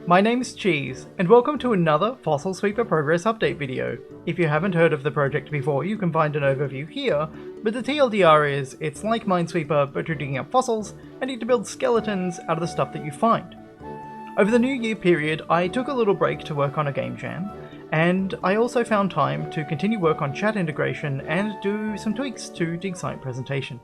My name's Cheese, and welcome to another Fossil Sweeper Progress Update video. If you haven't heard of the project before, you can find an overview here, but the TLDR is, it's like Minesweeper, but you're digging up fossils, and need to build skeletons out of the stuff that you find. Over the New Year period, I took a little break to work on a game jam, and I also found time to continue work on chat integration and do some tweaks to dig site presentation.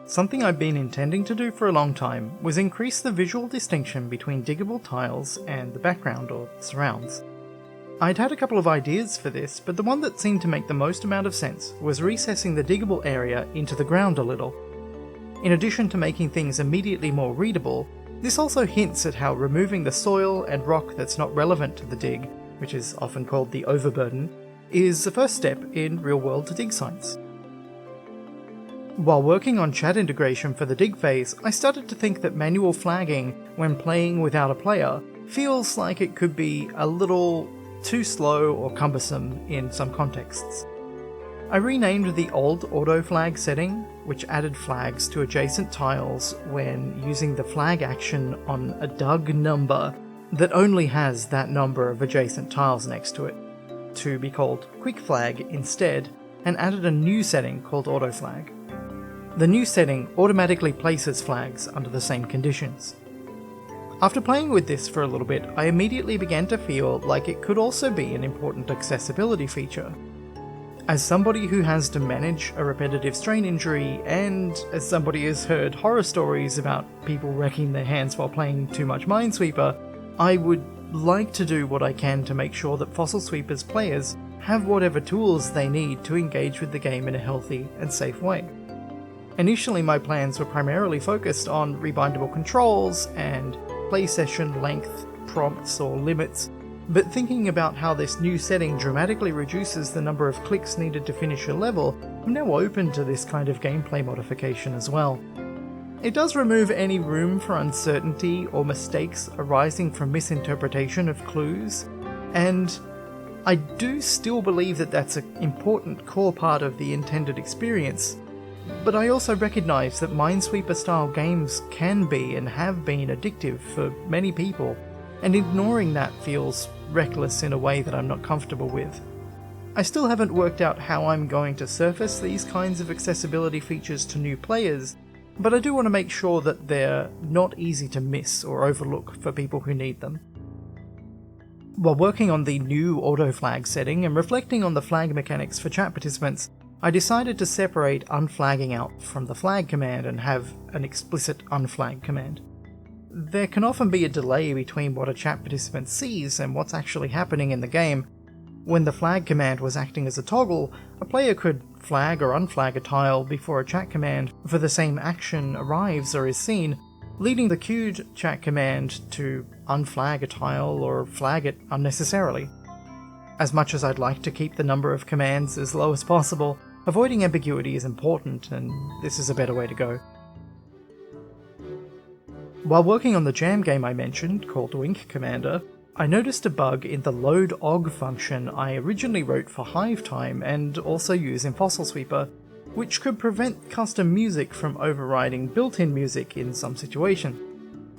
Something I've been intending to do for a long time was increase the visual distinction between diggable tiles and the background or surrounds. I'd had a couple of ideas for this, but the one that seemed to make the most amount of sense was recessing the diggable area into the ground a little. In addition to making things immediately more readable, this also hints at how removing the soil and rock that's not relevant to the dig, which is often called the overburden, is the first step in real-world dig sites. While working on chat integration for the dig phase, I started to think that manual flagging when playing without a player feels like it could be a little too slow or cumbersome in some contexts. I renamed the old auto flag setting, which added flags to adjacent tiles when using the flag action on a dug number that only has that number of adjacent tiles next to it, to be called quick flag instead, and added a new setting called auto flag. The new setting automatically places flags under the same conditions. After playing with this for a little bit, I immediately began to feel like it could also be an important accessibility feature. As somebody who has to manage a repetitive strain injury, and as somebody who's heard horror stories about people wrecking their hands while playing too much Minesweeper, I would like to do what I can to make sure that Fossil Sweeper's players have whatever tools they need to engage with the game in a healthy and safe way. Initially, my plans were primarily focused on rebindable controls and play session length, prompts or limits, but thinking about how this new setting dramatically reduces the number of clicks needed to finish a level, I'm now open to this kind of gameplay modification as well. It does remove any room for uncertainty or mistakes arising from misinterpretation of clues, and I do still believe that that's an important core part of the intended experience. But I also recognise that Minesweeper-style games can be and have been addictive for many people, and ignoring that feels reckless in a way that I'm not comfortable with. I still haven't worked out how I'm going to surface these kinds of accessibility features to new players, but I do want to make sure that they're not easy to miss or overlook for people who need them. While working on the new auto flag setting and reflecting on the flag mechanics for chat participants, I decided to separate unflagging out from the flag command and have an explicit unflag command. There can often be a delay between what a chat participant sees and what's actually happening in the game. When the flag command was acting as a toggle, a player could flag or unflag a tile before a chat command for the same action arrives or is seen, leading the queued chat command to unflag a tile or flag it unnecessarily. As much as I'd like to keep the number of commands as low as possible, avoiding ambiguity is important, and this is a better way to go. While working on the jam game I mentioned, called Wink Commander, I noticed a bug in the load og function I originally wrote for Hive Time and also use in Fossil Sweeper, which could prevent custom music from overriding built-in music in some situation.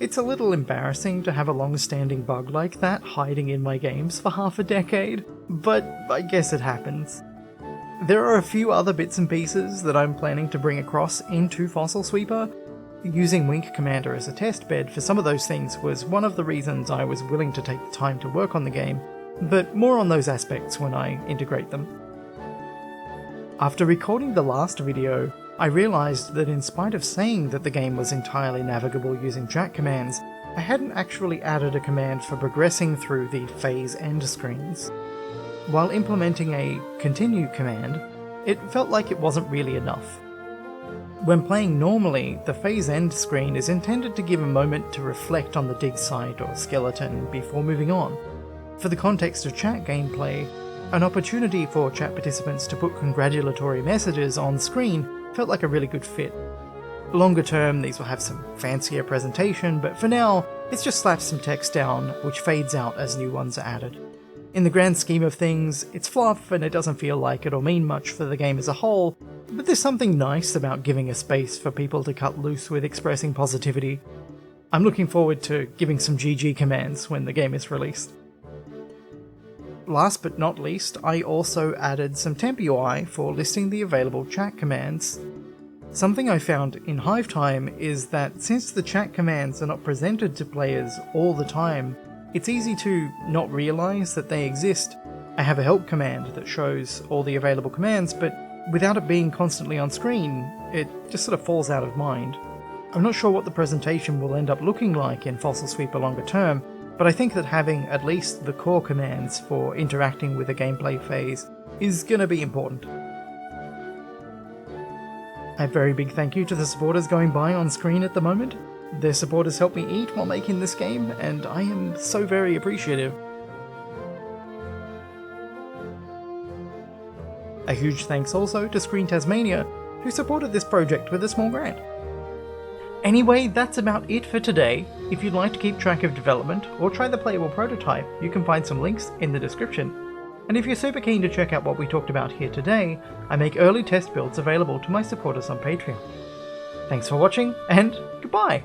It's a little embarrassing to have a long-standing bug like that hiding in my games for half a decade, but I guess it happens. There are a few other bits and pieces that I'm planning to bring across into Fossil Sweeper. Using Wink Commander as a test bed for some of those things was one of the reasons I was willing to take the time to work on the game, but more on those aspects when I integrate them. After recording the last video, I realised that in spite of saying that the game was entirely navigable using chat commands, I hadn't actually added a command for progressing through the phase end screens. While implementing a continue command, it felt like it wasn't really enough. When playing normally, the phase end screen is intended to give a moment to reflect on the dig site or skeleton before moving on. For the context of chat gameplay, an opportunity for chat participants to put congratulatory messages on screen felt like a really good fit. Longer term, these will have some fancier presentation, but for now, it's just slapped some text down, which fades out as new ones are added. In the grand scheme of things, it's fluff and it doesn't feel like it'll mean much for the game as a whole, but there's something nice about giving a space for people to cut loose with expressing positivity. I'm looking forward to giving some GG commands when the game is released. Last but not least, I also added some temp UI for listing the available chat commands. Something I found in Hive Time is that since the chat commands are not presented to players all the time, it's easy to not realise that they exist. I have a help command that shows all the available commands, but without it being constantly on screen, it just sort of falls out of mind. I'm not sure what the presentation will end up looking like in Fossil Sweeper longer term, but I think that having at least the core commands for interacting with a gameplay phase is gonna be important. A very big thank you to the supporters going by on screen at the moment. Their support has helped me eat while making this game, and I am so very appreciative. A huge thanks also to Screen Tasmania, who supported this project with a small grant. Anyway, that's about it for today. If you'd like to keep track of development or try the playable prototype, you can find some links in the description. And if you're super keen to check out what we talked about here today, I make early test builds available to my supporters on Patreon. Thanks for watching, and goodbye!